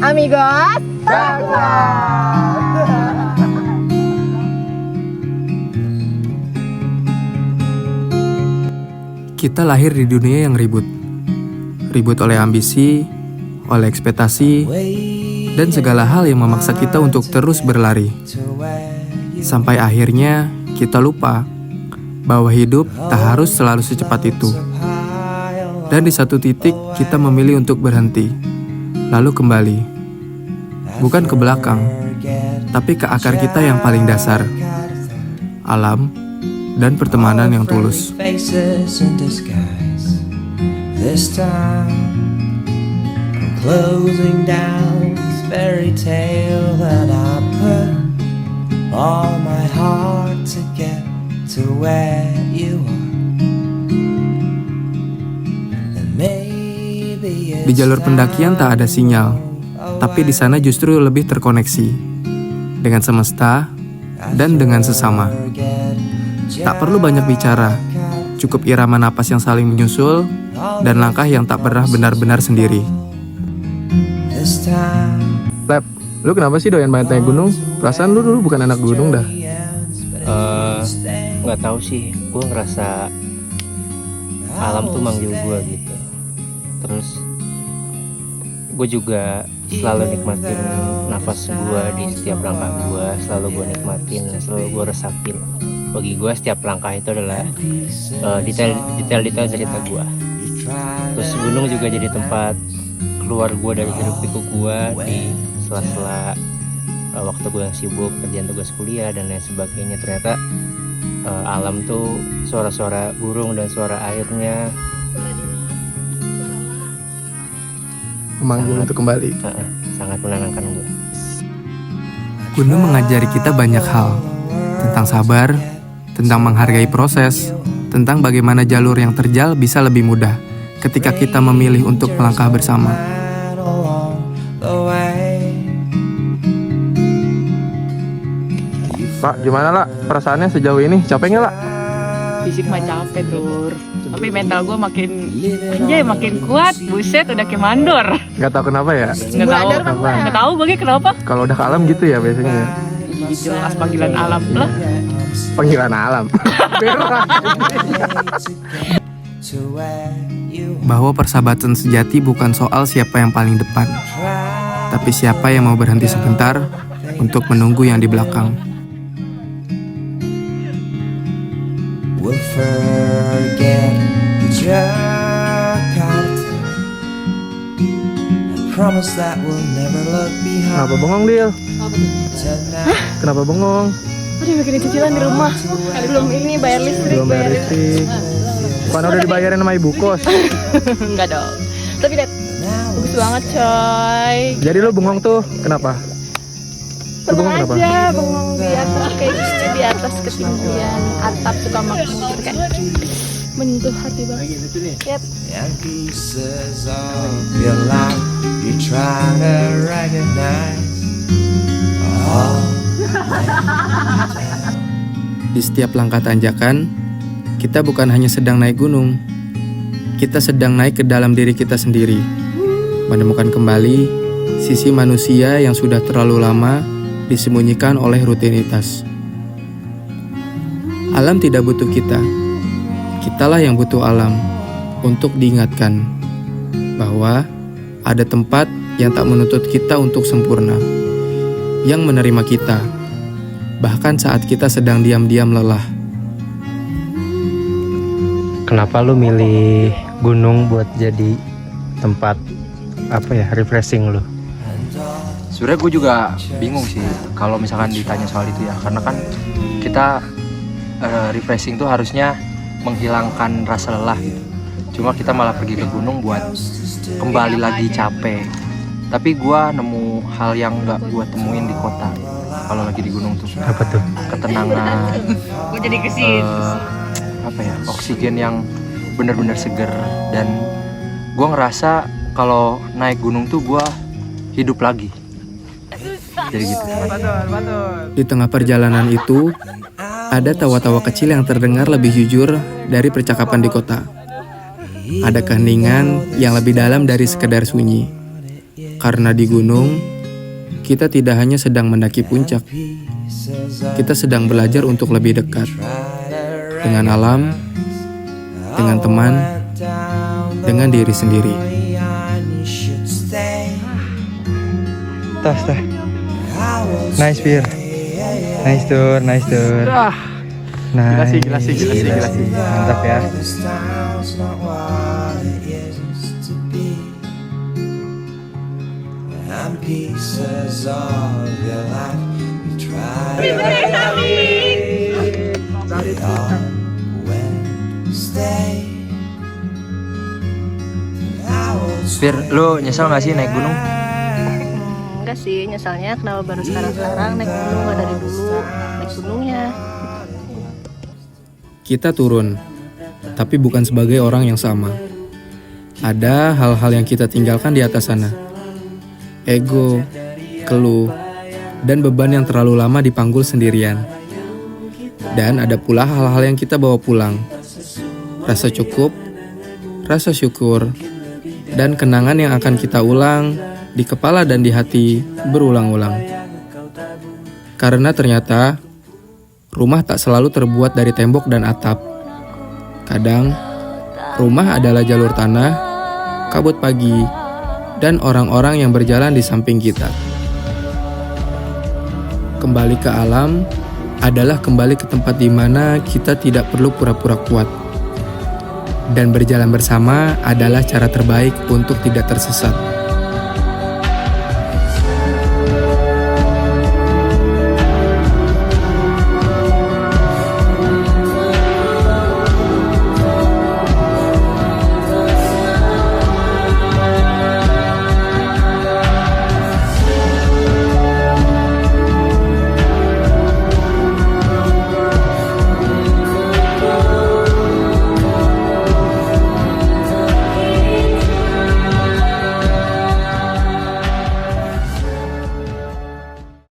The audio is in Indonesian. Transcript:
Amigos Bangkok. Kita lahir di dunia yang ribut. Ribut oleh ambisi, oleh ekspektasi, dan segala hal yang memaksa kita untuk terus berlari. Sampai akhirnya kita lupa bahwa hidup tak harus selalu secepat itu. Dan di satu titik kita memilih untuk berhenti, lalu kembali. Bukan ke belakang, tapi ke akar kita yang paling dasar. Alam dan pertemanan yang tulus. This time I'm closing down this fairy tale that I put all my heart to get to where you are. And maybe Di jalur pendakian tak ada sinyal, tapi di sana justru lebih terkoneksi dengan semesta dan dengan sesama. Tak perlu banyak bicara, cukup irama napas yang saling menyusul dan langkah yang tak pernah benar-benar sendiri. Lep, lu kenapa sih doyan banget naik gunung? Perasaan lu dulu bukan anak gunung dah. Nggak tahu sih, gue ngerasa alam tuh manggil gue gitu. Terus gue juga selalu nikmatin nafas gue di setiap langkah gue, selalu gue nikmatin, selalu gue resakin. Bagi gue setiap langkah itu adalah detail-detail cerita gue. Terus gunung juga jadi tempat keluar gue dari hiruk pikuk gue di sela-sela waktu gue yang sibuk kerjaan tugas kuliah dan lain sebagainya. Ternyata alam tuh suara-suara burung dan suara airnya Memanggil untuk kembali. sangat menenangkan gue. Gunung mengajari kita banyak hal, tentang sabar, tentang menghargai proses, tentang bagaimana jalur yang terjal bisa lebih mudah ketika kita memilih untuk melangkah bersama. Pak, gimana lah perasaannya sejauh ini? Capek nggak lah? Fisik mah capek Dur, tapi mental gue makin kuat. Buset, udah kayak mandor. Nggak tahu kenapa ya? Nggak tahu gue kenapa. Kalau udah ke alam gitu ya biasanya ya? Jelas panggilan alam lah. Panggilan alam. Bahwa persahabatan sejati bukan soal siapa yang paling depan, tapi siapa yang mau berhenti sebentar untuk menunggu yang di belakang. We'll forget the Jakarta. I promise that we'll never look Kenapa behind. bengong, Dil? Tonight Kenapa bengong? Aduh, mikirin cicilan di rumah. Belum ini bayar listrik. Belum bayar listrik. Bukan udah dibayarin sama ibu kos? Enggak dong. Tapi lihat, bagus banget coy. Jadi lu bengong tuh kenapa? Lu Bengong bengong kenapa? aja, bengong di atas kayak gitu, di atas ketinggian atap suka makmur gitu kan. Menyentuh hati banget. Yap. and pieces of your life you try to recognize. Oh, Di setiap langkah tanjakan, kita bukan hanya sedang naik gunung, kita sedang naik ke dalam diri kita sendiri, menemukan kembali sisi manusia yang sudah terlalu lama disembunyikan oleh rutinitas. Alam tidak butuh kita, kitalah yang butuh alam untuk diingatkan bahwa ada tempat yang tak menuntut kita untuk sempurna, yang menerima kita bahkan saat kita sedang diam-diam lelah. Kenapa lu milih gunung buat jadi tempat refreshing lu? Sebenarnya gue juga bingung sih kalau misalkan ditanya soal itu ya, karena kan kita refreshing tuh harusnya menghilangkan rasa lelah gitu. Cuma kita malah pergi ke gunung buat kembali lagi capek. Tapi gue nemu hal yang nggak gue temuin di kota kalau lagi di gunung tuh. Apa tuh? Ketenangan, Gue jadi kesin. oksigen yang benar-benar seger, dan gue ngerasa kalau naik gunung tuh gue hidup lagi. Jadi gitu. Di tengah perjalanan itu, ada tawa-tawa kecil yang terdengar lebih jujur dari percakapan di kota. Ada keheningan yang lebih dalam dari sekedar sunyi. Karena di gunung, kita tidak hanya sedang mendaki puncak, kita sedang belajar untuk lebih dekat dengan alam, dengan teman, dengan diri sendiri. Tas. Nice beer. Nice tour. Nice. Gila sih. Mantap ya. Pieces of your life you try Fir, lu nyesel gak sih naik gunung? Enggak sih, nyesalnya kenapa baru sekarang naik gunung, nggak dari dulu naik gunungnya. Kita turun, tapi bukan sebagai orang yang sama. Ada hal-hal yang kita tinggalkan di atas sana. Ego, keluh, dan beban yang terlalu lama dipanggul sendirian. Dan ada pula hal-hal yang kita bawa pulang. Rasa cukup, rasa syukur, dan kenangan yang akan kita ulang di kepala dan di hati berulang-ulang. Karena ternyata rumah tak selalu terbuat dari tembok dan atap. Kadang rumah adalah jalur tanah, kabut pagi, dan orang-orang yang berjalan di samping kita. Kembali ke alam adalah kembali ke tempat di mana kita tidak perlu pura-pura kuat. Dan berjalan bersama adalah cara terbaik untuk tidak tersesat.